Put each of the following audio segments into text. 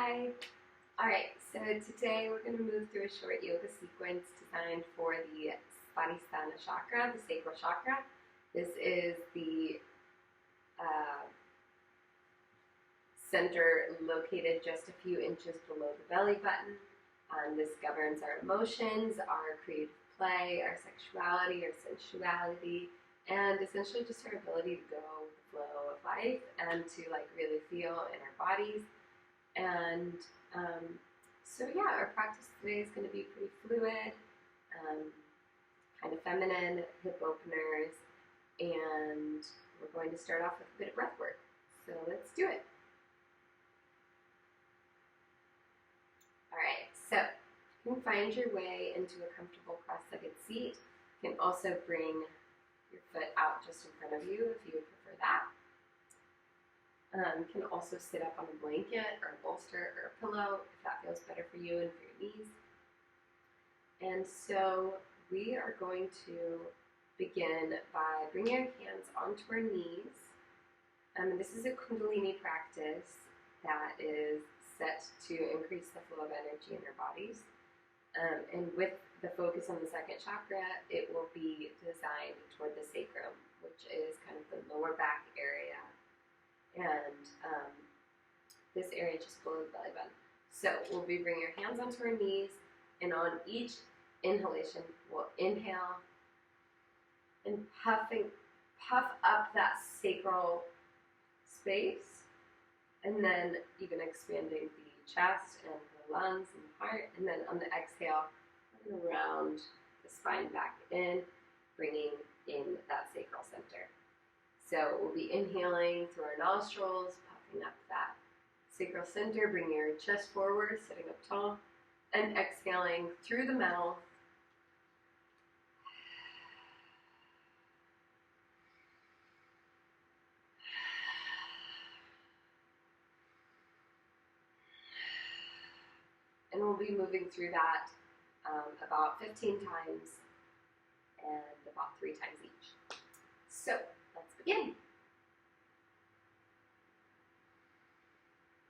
Hi. Alright, so today we're going to move through a short yoga sequence designed for the Svadhisthana chakra, the sacral chakra. This is the center located just a few inches below the belly button. This governs our emotions, our creative play, our sexuality, our sensuality, and essentially just our ability to go with the flow of life and to really feel in our bodies. And so yeah, our practice today is going to be pretty fluid, kind of feminine, hip openers, and we're going to start off with a bit of breath work. So let's do it. Alright, so you can find your way into a comfortable cross-legged seat. You can also bring your foot out just in front of you if you would prefer that. You can also sit up on a blanket or a bolster or a pillow if that feels better for you and for your knees. And so we are going to begin by bringing our hands onto our knees. This is a kundalini practice that is set to increase the flow of energy in our bodies. And with the focus on the second chakra, it will be designed toward the sacrum, which is kind of the lower back area. And this area just below the belly button. So we'll be bringing our hands onto our knees, and on each inhalation, we'll inhale and puff up that sacral space, and then even expanding the chest and the lungs and the heart. And then on the exhale, we're going to round the spine back in, bringing in that sacral center. So we'll be inhaling through our nostrils, puffing up that sacral center, bringing your chest forward, sitting up tall, and exhaling through the mouth. And we'll be moving through that about 15 times and about 3 times each. So let's begin.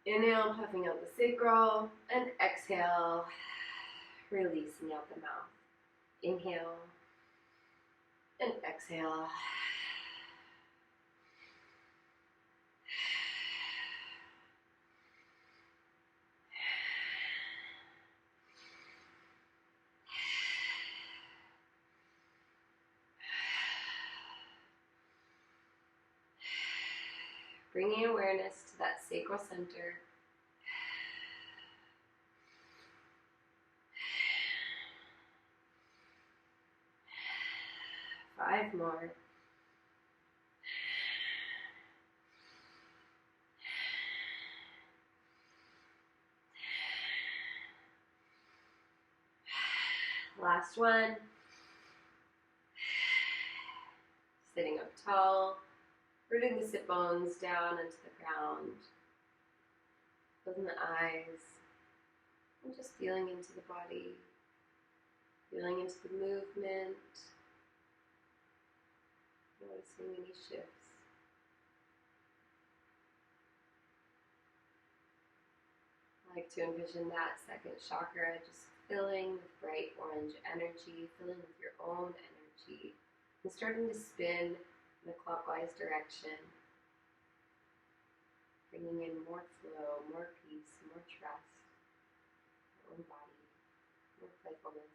Inhale, puffing out the sacral, and exhale, releasing out the mouth. Inhale, and exhale. Bringing awareness to that sacral center. Five more. Last one. Sitting up tall. Rooting the sit bones down into the ground. Closing the eyes. And just feeling into the body. Feeling into the movement. Noticing any shifts. I like to envision that second chakra just filling with bright orange energy, filling with your own energy, and starting to spin in a clockwise direction, bringing in more flow, more peace, more trust, your own body, more playfulness.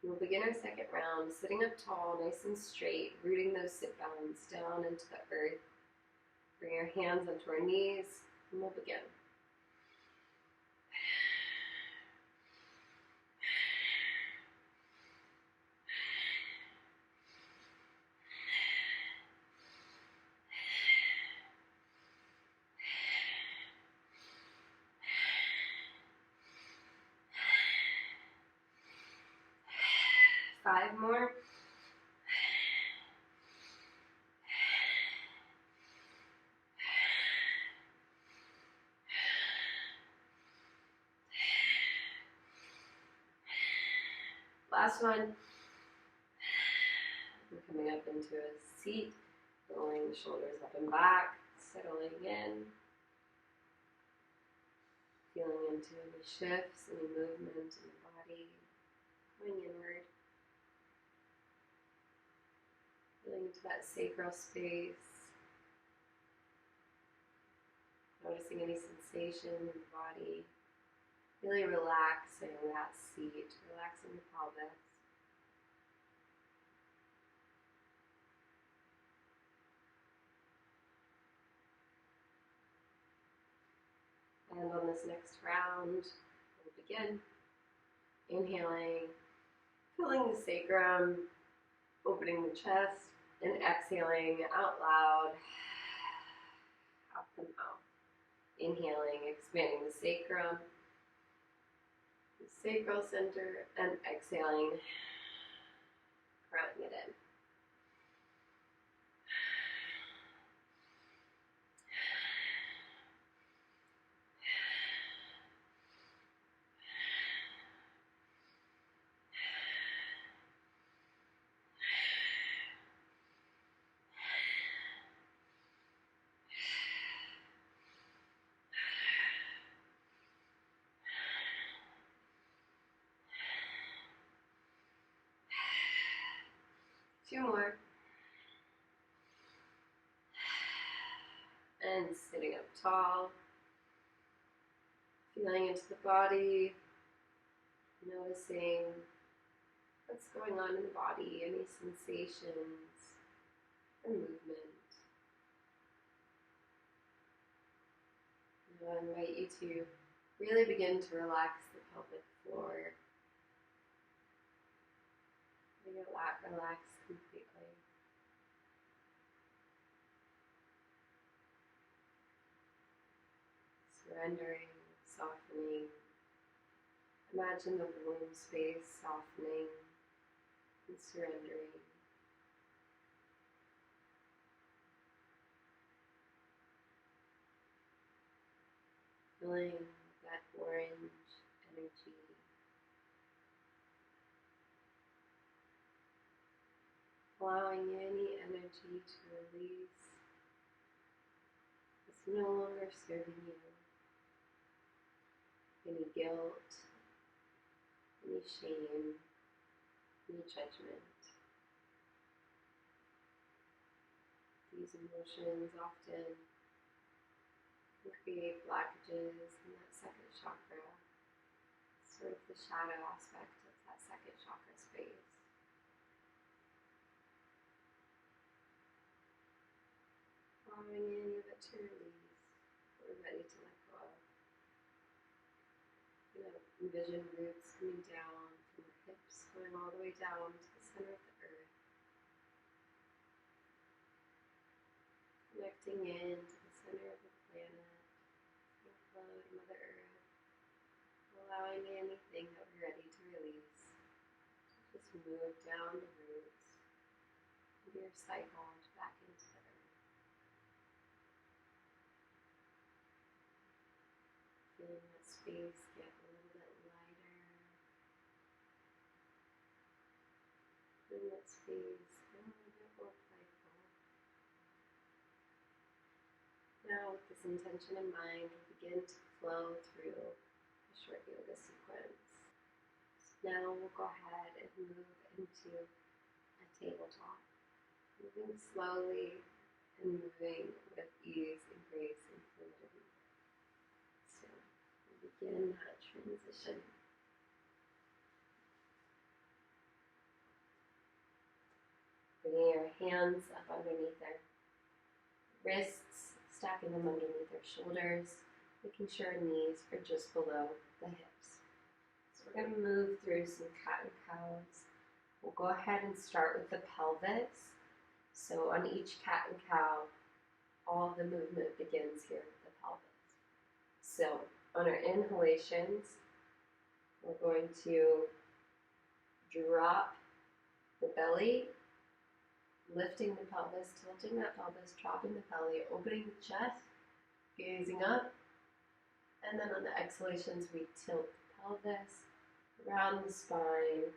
We'll begin our second round, sitting up tall, nice and straight, rooting those sit bones down into the earth. Bring our hands onto our knees, and we'll begin. Five more. Last one. We're coming up into a seat, rolling the shoulders up and back, settling in. Feeling into any shifts, any movement in the body, going inward. Feeling into that sacral space. Noticing any sensation in the body. Really relaxing that seat, relaxing the pelvis. And on this next round, we'll begin. Inhaling, filling the sacrum, opening the chest, and exhaling out loud, out the mouth. Inhaling, expanding the sacrum, the sacral center, and exhaling, crowning it in. Two more. And sitting up tall. Feeling into the body. Noticing what's going on in the body, any sensations or movement. And I invite you to really begin to relax the pelvic floor. Relax completely. Surrendering, softening. Imagine the womb space softening and surrendering. Feeling that orange energy. Allowing any energy to release. It's no longer serving you. Any guilt, any shame, any judgment. These emotions often create blockages in that second chakra, sort of the shadow aspect of that second chakra space. Allowing any of it to release, we're ready to let go of. Envision roots coming down from the hips, going all the way down to the center of the earth. Connecting in to the center of the planet, the flow to Mother Earth, allowing anything that we're ready to release to just move down the roots and be recycled back into the earth. Feeling that space get a little bit lighter. Feeling that space get a little bit more playful. Now, with this intention in mind, we'll begin to flow through a short yoga sequence. So now we'll go ahead and move into a tabletop, moving slowly and moving with ease and grace and fluidity. So we'll begin that transition. Bringing our hands up underneath our wrists, stacking them underneath our shoulders, making sure our knees are just below the hips. So we're going to move through some cat and cows. We'll go ahead and start with the pelvis. So on each cat and cow, all the movement begins here with the pelvis. So on our inhalations, we're going to drop the belly, lifting the pelvis, tilting that pelvis, dropping the belly, opening the chest, gazing up. And then on the exhalations, we tilt the pelvis, around the spine,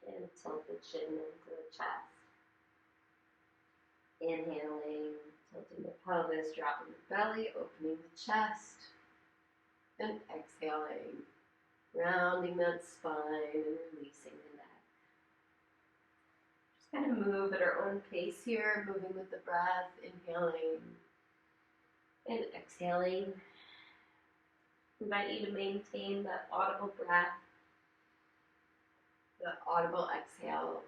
and tilt the chin into the chest. Inhaling, tilting the pelvis, dropping the belly, opening the chest. And exhaling, rounding that spine and releasing the neck. Just kind of move at our own pace here, moving with the breath, inhaling and exhaling. Invite you to maintain that audible breath, the audible exhale.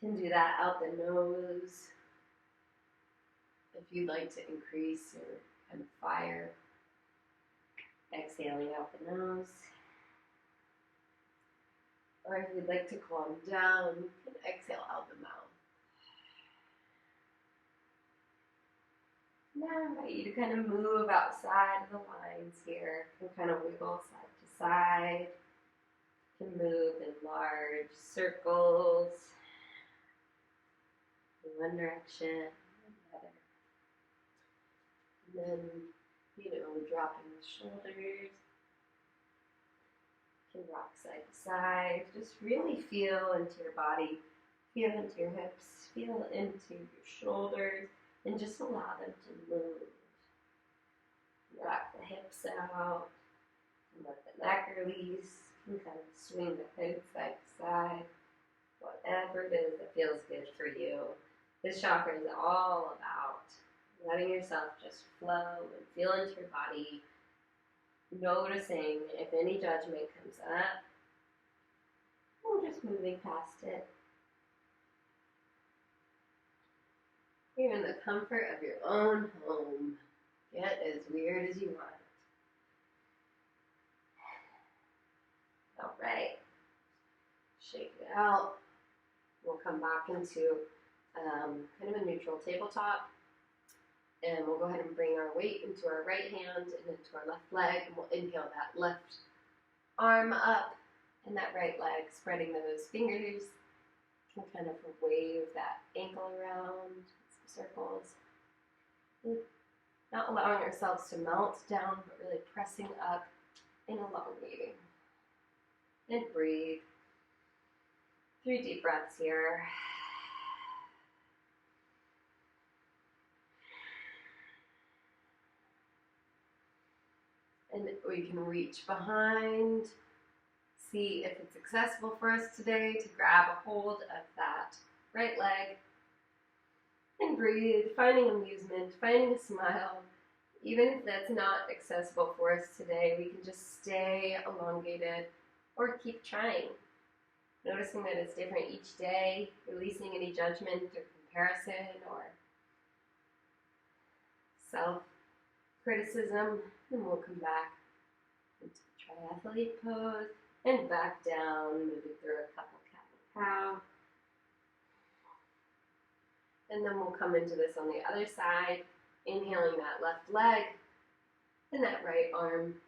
You can do that out the nose. If you'd like to increase your kind of fire, exhaling out the nose. Or if you'd like to calm down, you can exhale out the mouth. Now I invite you to kind of move outside of the lines here. You can kind of wiggle side to side. You can move in large circles in one direction, another. And then, dropping the shoulders. You can rock side to side. Just really feel into your body. Feel into your hips. Feel into your shoulders. And just allow them to move. Rock the hips out. And let the neck release. You can kind of swing the head side to side. Whatever it is that feels good for you. This chakra is all about letting yourself just flow and feel into your body. Noticing if any judgment comes up. And just moving past it. You're in the comfort of your own home. Get as weird as you want. All right. Shake it out. We'll come back into kind of a neutral tabletop. And we'll go ahead and bring our weight into our right hand and into our left leg. And we'll inhale that left arm up and that right leg, spreading those fingers. You can kind of wave that ankle around. Circles. Not allowing ourselves to melt down, but really pressing up and elongating. And breathe. 3 deep breaths here. And we can reach behind. See if it's accessible for us today to grab a hold of that right leg. And breathe, finding amusement, finding a smile. Even if that's not accessible for us today, we can just stay elongated or keep trying. Noticing that it's different each day, releasing any judgment or comparison or self-criticism. And we'll come back into the triathlete pose and back down, moving through a couple cat-cow. And then we'll come into this on the other side, inhaling that left leg and that right arm.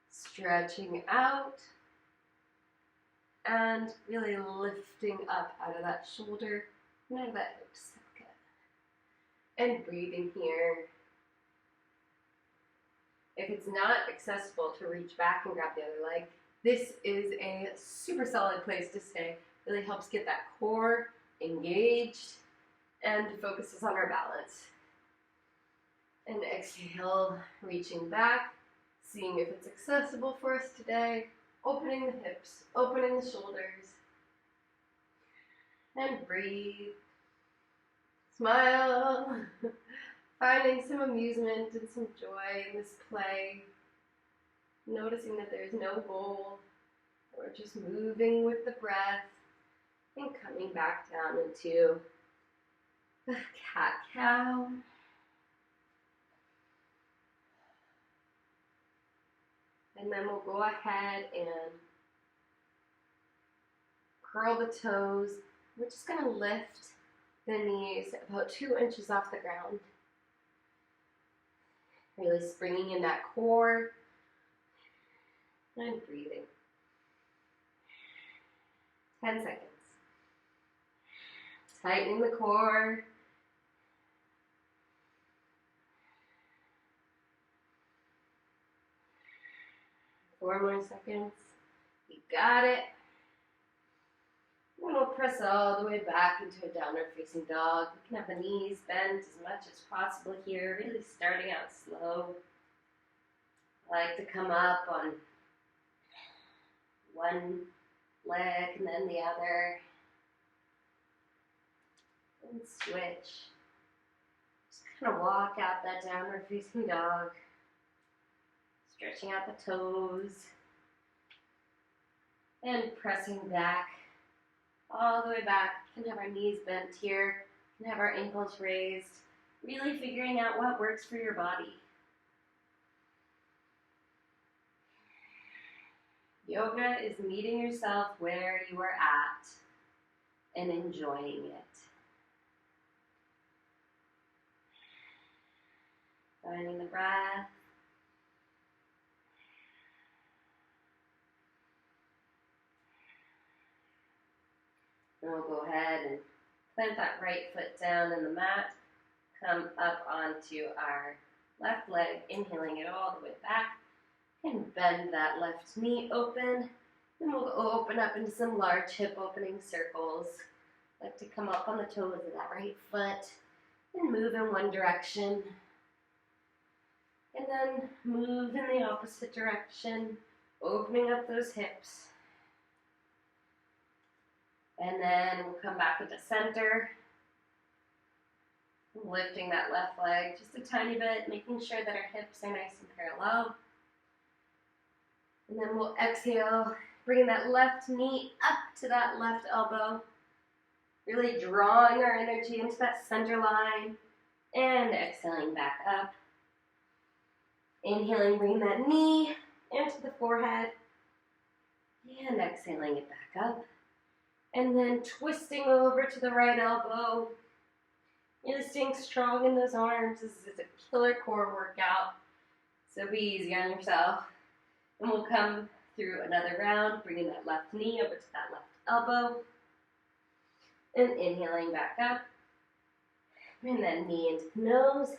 Stretching out and really lifting up out of that shoulder and out of that hip socket. And breathing here. If it's not accessible to reach back and grab the other leg, this is a super solid place to stay. Really helps get that core engaged and focuses on our balance. And exhale, reaching back, seeing if it's accessible for us today, opening the hips, opening the shoulders, and breathe, smile, finding some amusement and some joy in this play, noticing that there's no goal, we're just moving with the breath, and coming back down into the cat-cow. And then we'll go ahead and curl the toes. We're just going to lift the knees about 2 inches off the ground. Really springing in that core and breathing. 10 seconds. Tightening the core. Four more seconds. You got it. And we'll press all the way back into a downward facing dog. We can have the knees bent as much as possible here, really starting out slow. I like to come up on one leg and then the other. And switch. Just kind of walk out that downward facing dog. Stretching out the toes. And pressing back. All the way back. Can have our knees bent here. Can have our ankles raised. Really figuring out what works for your body. Yoga is meeting yourself where you are at and enjoying it. Finding the breath. And we'll go ahead and plant that right foot down in the mat. Come up onto our left leg, inhaling it all the way back. And bend that left knee open. Then we'll open up into some large hip opening circles. Like to come up on the toes of that right foot and move in one direction. And then move in the opposite direction, opening up those hips. And then we'll come back into center. Lifting that left leg just a tiny bit, making sure that our hips are nice and parallel. And then we'll exhale, bringing that left knee up to that left elbow. Really drawing our energy into that center line. And exhaling back up. Inhaling, bringing that knee into the forehead. And exhaling it back up. And then twisting over to the right elbow. Really staying strong in those arms. This is a killer core workout. So be easy on yourself. And we'll come through another round, bringing that left knee over to that left elbow. And inhaling back up. Bring that knee into the nose.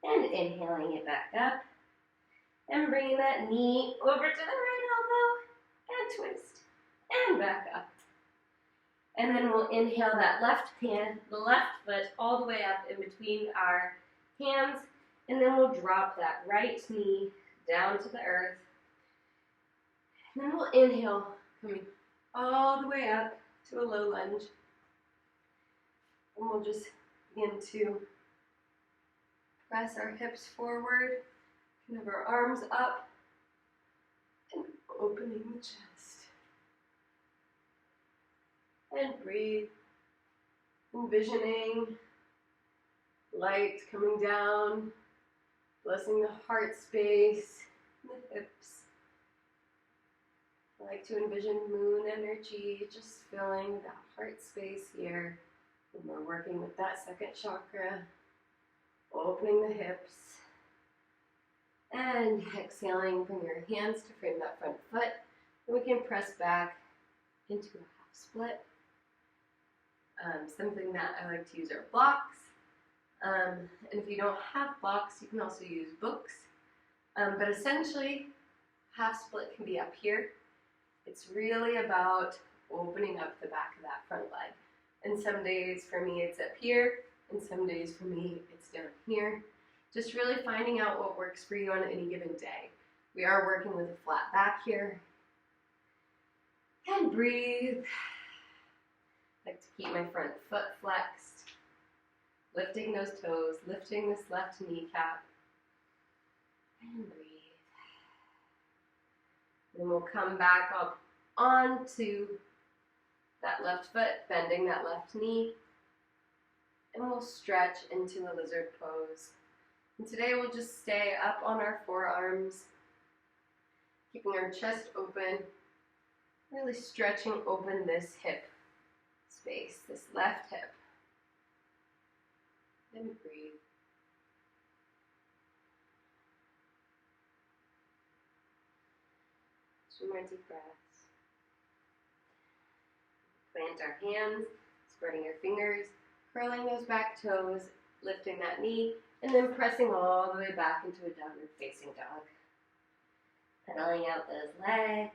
And inhaling it back up. And bringing that knee over to the right elbow. And twist. And back up. And then we'll inhale that left hand, the left foot, all the way up in between our hands. And then we'll drop that right knee down to the earth. And then we'll inhale, coming all the way up to a low lunge. And we'll just begin to press our hips forward, and have our arms up, and opening the chest. And breathe, envisioning light coming down, blessing the heart space, the hips. I like to envision moon energy, just filling that heart space here. And we're working with that second chakra, opening the hips. And exhaling, bring your hands to frame that front foot. And we can press back into a half split. Something that I like to use are blocks. And if you don't have blocks, you can also use books. But essentially, half split can be up here. It's really about opening up the back of that front leg. And some days for me it's up here, and some days for me it's down here. Just really finding out what works for you on any given day. We are working with a flat back here. And breathe. I like to keep my front foot flexed. Lifting those toes, lifting this left kneecap. And breathe. Then we'll come back up onto that left foot, bending that left knee. And we'll stretch into a lizard pose. And today we'll just stay up on our forearms, keeping our chest open, really stretching open this hip space, this left hip. And breathe. Two more deep breaths. Plant our hands, spreading your fingers, curling those back toes, lifting that knee, and then pressing all the way back into a downward facing dog. Pedaling out those legs.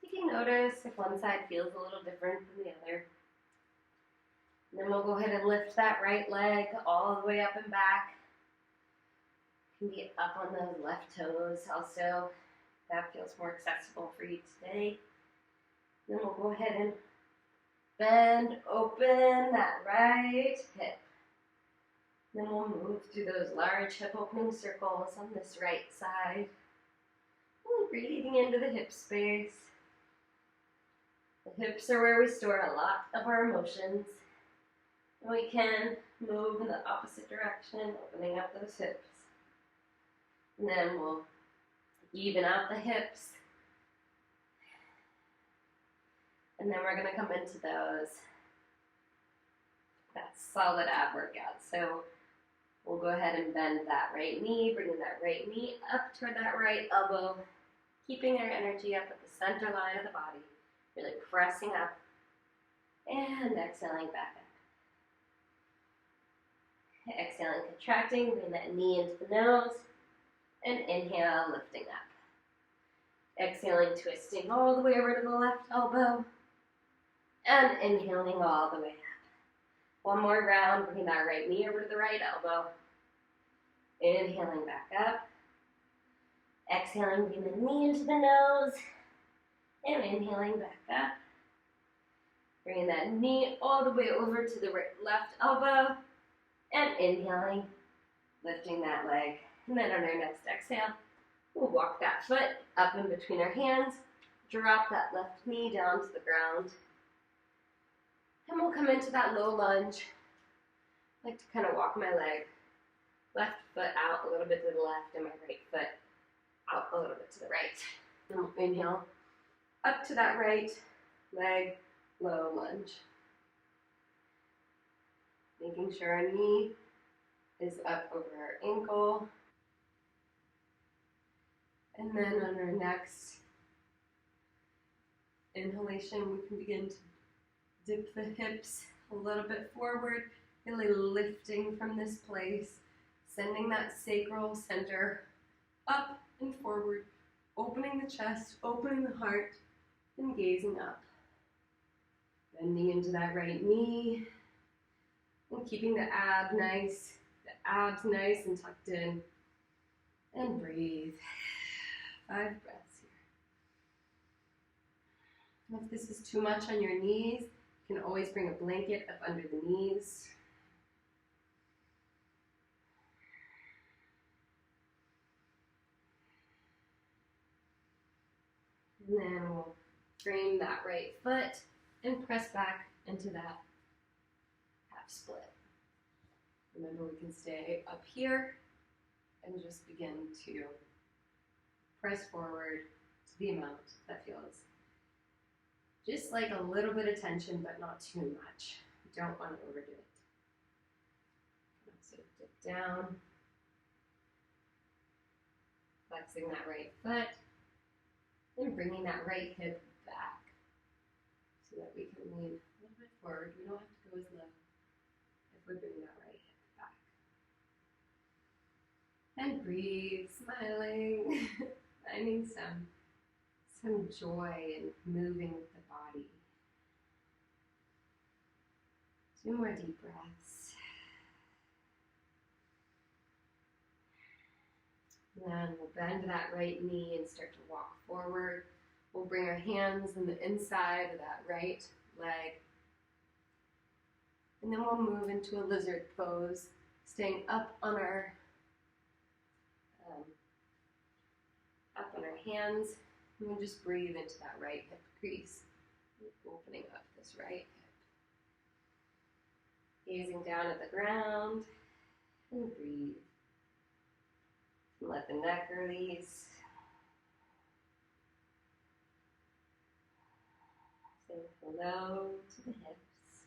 Taking notice if one side feels a little different than the other. And then we'll go ahead and lift that right leg all the way up and back. You can be up on those left toes also. That feels more accessible for you today. Then we'll go ahead and bend, open that right hip. Then we'll move through those large hip opening circles on this right side. Really breathing into the hip space. The hips are where we store a lot of our emotions. And we can move in the opposite direction, opening up those hips. And then we'll even out the hips. And then we're going to come into that solid ab workout. So we'll go ahead and bend that right knee, bringing that right knee up toward that right elbow, keeping our energy up at the center line of the body, really pressing up, and exhaling back up. Exhaling, contracting, bring that knee into the nose, and inhale, lifting up. Exhaling, twisting all the way over to the left elbow, and inhaling all the way up. One more round, bringing that right knee over to the right elbow. Inhaling back up. Exhaling, bring the knee into the nose. And inhaling back up. Bringing that knee all the way over to the left elbow. And inhaling, lifting that leg. And then on our next exhale, we'll walk that foot up in between our hands. Drop that left knee down to the ground. And we'll come into that low lunge. I like to kind of walk my leg, left foot out a little bit to the left and my right foot out a little bit to the right. And we'll inhale up to that right leg, low lunge. Making sure our knee is up over our ankle. And then on our next inhalation, we can begin to dip the hips a little bit forward, really lifting from this place, sending that sacral center up and forward, opening the chest, opening the heart, and gazing up. Bending into that right knee, and keeping the abs nice and tucked in. And breathe. 5 breaths here. If this is too much on your knees, you can always bring a blanket up under the knees. And then we'll frame that right foot and press back into that half split. Remember, we can stay up here and just begin to press forward to the amount that feels just like a little bit of tension, but not too much. You don't want to overdo it. So dip down, flexing that right foot, and bringing that right hip back so that we can lean a little bit forward. We don't have to go as low if we're bringing that right hip back. And breathe, smiling, finding some joy in moving with the body. 2 more deep breaths. And then we'll bend that right knee and start to walk forward. We'll bring our hands on the inside of that right leg. And then we'll move into a lizard pose, staying up on our hands. And we'll just breathe into that right hip crease, opening up this right hip. Gazing down at the ground, and breathe. And let the neck release. Say hello to the hips.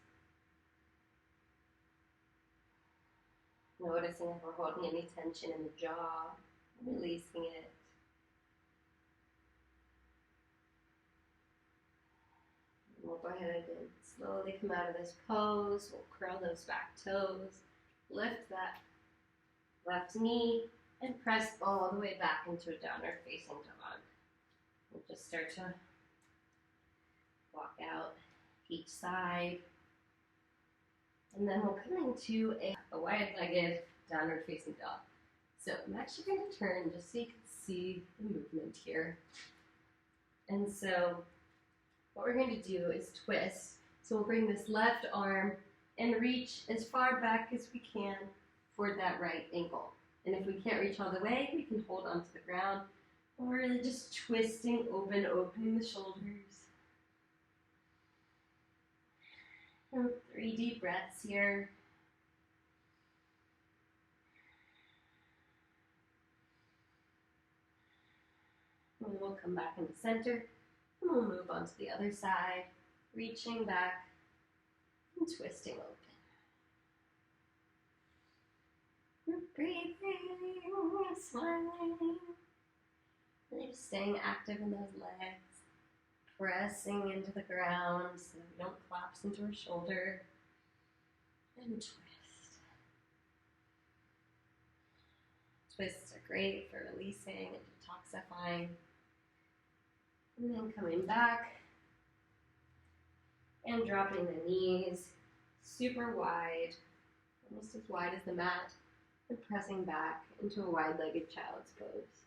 Noticing if we're holding any tension in the jaw, releasing it. We'll go ahead and slowly come out of this pose. We'll curl those back toes, lift that left knee, and press all the way back into a downward facing dog. We'll just start to Walk out each side. And then we'll come into a wide-legged downward facing dog. So I'm actually going to turn just so you can see the movement here. And so what we're going to do is twist. So we'll bring this left arm and reach as far back as we can toward that right ankle. And if we can't reach all the way, we can hold onto the ground. And we're really just twisting open, opening the shoulders. And 3 deep breaths here. And we'll come back into center. And we'll move on to the other side, reaching back and twisting open. Breathing, smiling. Really just staying active in those legs. Pressing into the ground so that we don't collapse into our shoulder. And twist. Twists are great for releasing and detoxifying. And then coming back and dropping the knees super wide, almost as wide as the mat, and pressing back into a wide-legged child's pose.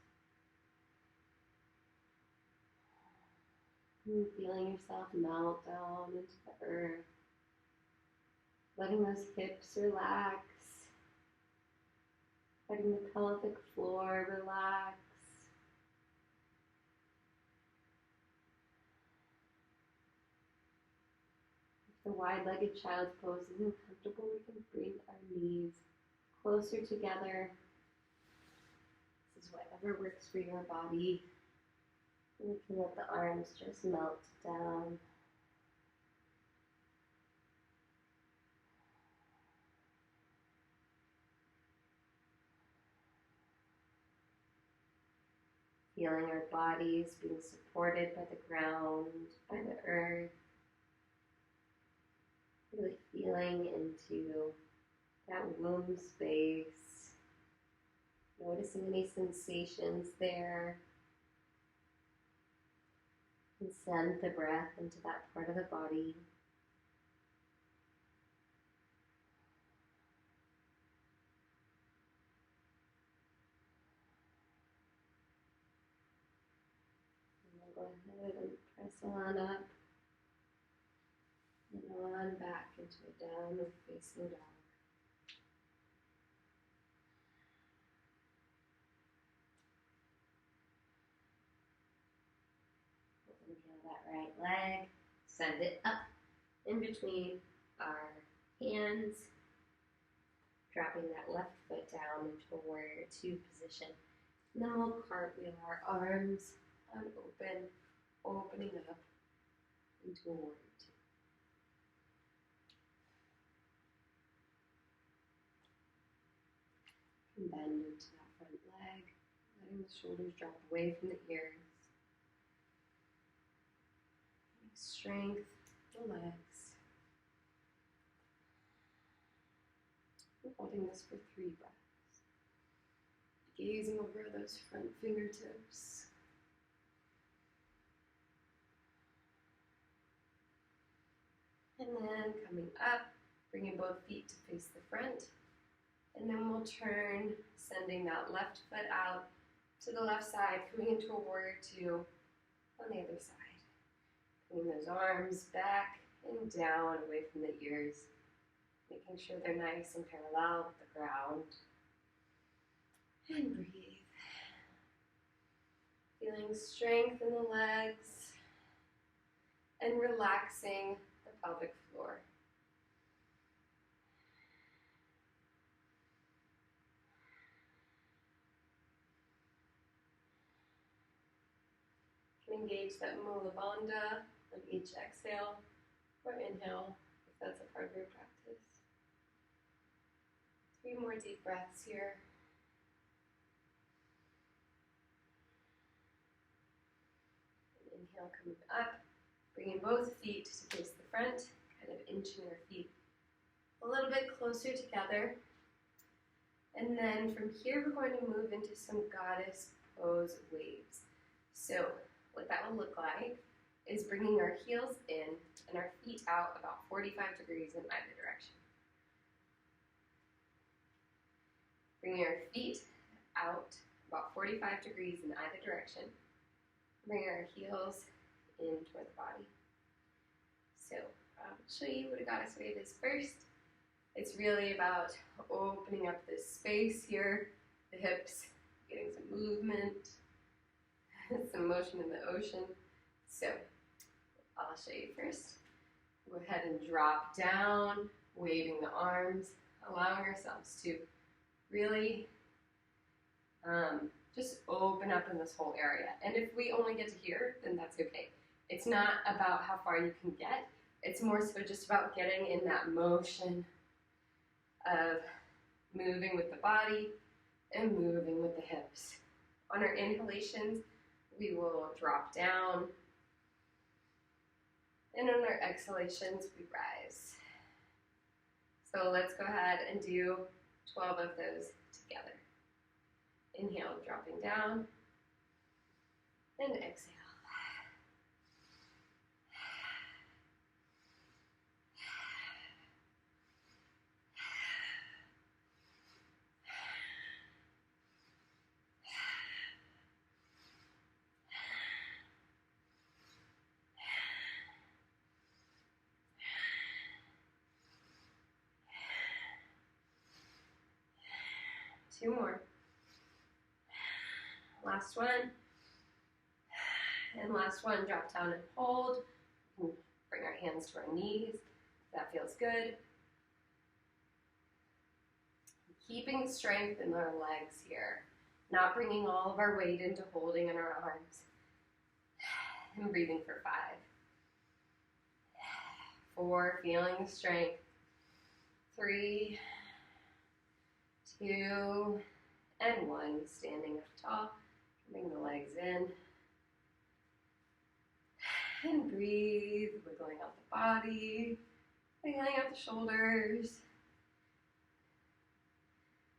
And feeling yourself melt down into the earth, letting those hips relax, letting the pelvic floor relax. If the wide-legged child's pose isn't comfortable, we can bring our knees closer together. This is whatever works for your body. And we can let the arms just melt down. Feeling our bodies being supported by the ground, by the earth. Really feeling into that womb space. Noticing any sensations there. And send the breath into that part of the body. And we'll go ahead and press on up and on back into a downward facing dog. Inhale that right leg, send it up in between our hands, dropping that left foot down into a warrior 2 position. And then we'll cartwheel our arms unopen, opening up into a warrior 2. And bend into that front leg, letting the shoulders drop away from the ears. Strength, the legs. I'm holding this for 3 breaths. Gazing over those front fingertips. And then coming up, bringing both feet to face the front. And then we'll turn, sending that left foot out to the left side, coming into a warrior 2 on the other side. Bring those arms back and down away from the ears, making sure they're nice and parallel with the ground. And breathe. Feeling strength in the legs and relaxing the pelvic floor. Engage that Mula Bandha on each exhale or inhale if that's a part of your practice. 3 more deep breaths here. And inhale, coming up, bringing both feet to face the front, kind of inching our feet a little bit closer together. And then from here, we're going to move into some goddess pose waves. So what that will look like is bringing our heels in and our feet out about 45 degrees in either direction. Bringing our feet out about 45 degrees in either direction. Bringing our heels in toward the body. So I'll show you what a goddess wave is first. It's really about opening up this space here, the hips, getting some movement, some motion in the ocean. So I'll show you first. Go ahead and drop down, waving the arms, allowing ourselves to really just open up in this whole area. And if we only get to here, then that's okay. It's not about how far you can get. It's more so just about getting in that motion of moving with the body and moving with the hips. On our inhalations, we will drop down. And on our exhalations, we rise. So let's go ahead and do 12 of those together. Inhale, dropping down, and exhale. Two more. Last one. And last one, drop down and hold. Bring our hands to our knees. That feels good. Keeping strength in our legs here. Not bringing all of our weight into holding in our arms. And breathing for 5. 4, feeling the strength. 3, 2, and 1, standing up tall. Bring the legs in. And breathe, wiggling out the body, wiggling out the shoulders.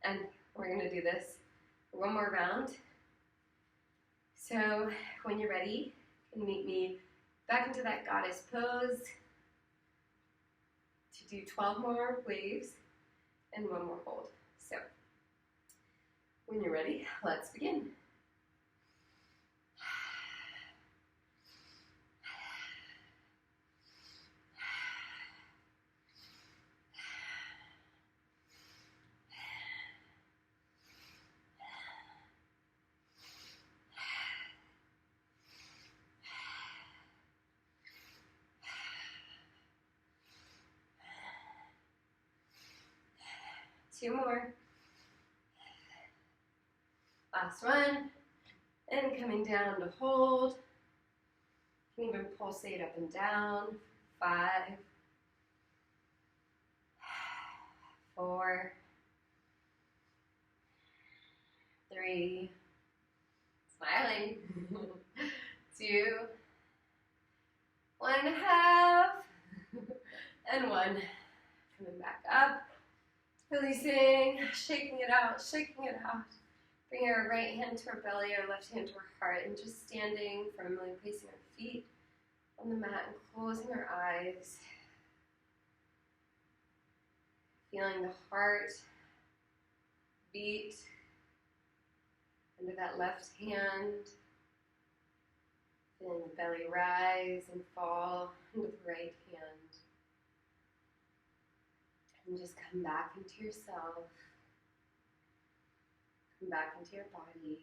And we're going to do this for one more round. So when you're ready, you can meet me back into that goddess pose to do 12 more waves and one more hold. So when you're ready, let's begin. Two more. Last one. And coming down to hold. You can even pulsate up and down. 5, 4, 3, smiling. 2, 1.5, and 1. Coming back up. Releasing, shaking it out, shaking it out. Bring our right hand to our belly, our left hand to our heart, and just standing firmly, placing our feet on the mat and closing our eyes. Feeling the heart beat under that left hand. Feeling the belly rise and fall into the right hand. And just come back into yourself. Come back into your body.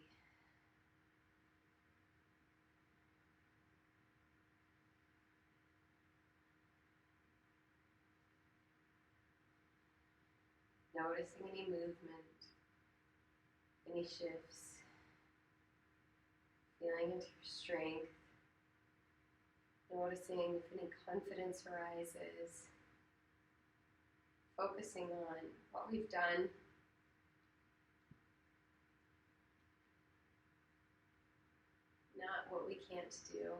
Noticing any movement, any shifts. Feeling into your strength. Noticing if any confidence arises. Focusing on what we've done, not what we can't do.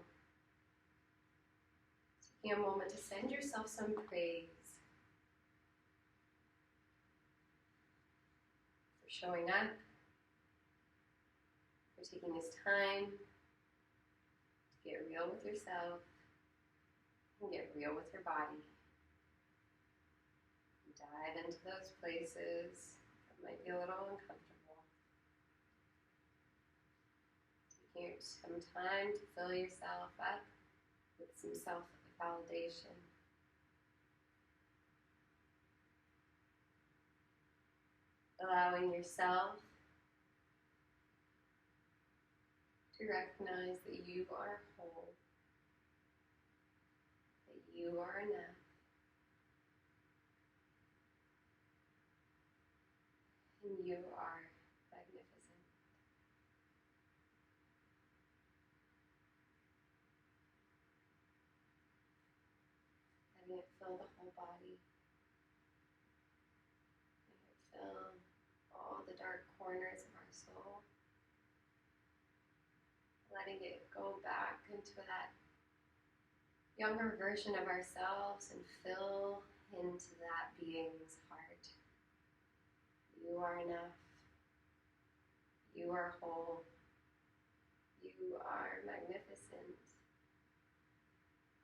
Taking a moment to send yourself some praise for showing up, for taking this time to get real with yourself. And get real with your body. Dive into those places that might be a little uncomfortable. Taking some time to fill yourself up with some self-validation. Allowing yourself to recognize that you are whole, that you are enough, and you are magnificent. Letting it fill the whole body. Letting it fill all the dark corners of our soul. Letting it go back into that younger version of ourselves and fill into that being's heart. You are enough. You are whole. You are magnificent.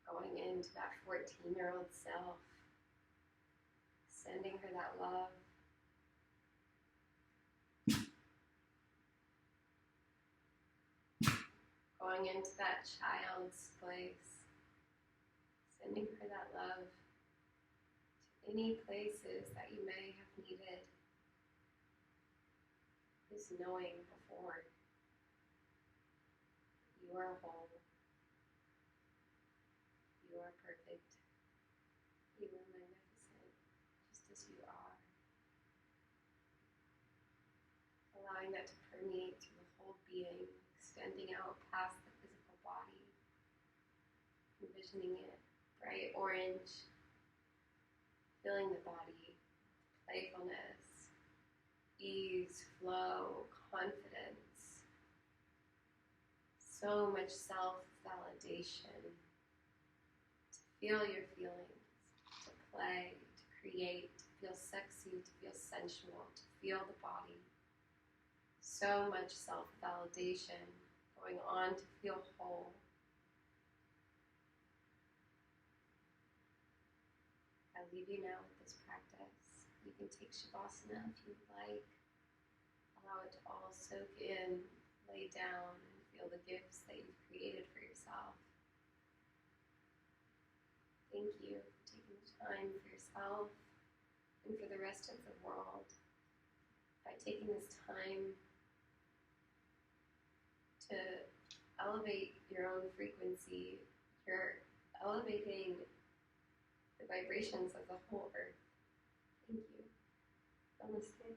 Going into that 14-year-old self, sending her that love. Going into that child's place, sending her that love to any places that you may have needed. This knowing before you are whole, you are perfect, you are magnificent, just as you are. Allowing that to permeate through the whole being, extending out past the physical body, envisioning it bright orange, filling the body, playfulness, ease, flow, confidence, so much self-validation, to feel your feelings, to play, to create, to feel sexy, to feel sensual, to feel the body. So much self-validation going on to feel whole. I leave you now with this practice. You can take Shavasana if you'd like. Allow it to all soak in, lay down, and feel the gifts that you've created for yourself. Thank you for taking the time for yourself and for the rest of the world. By taking this time to elevate your own frequency, you're elevating the vibrations of the whole earth. Thank you. Namaste.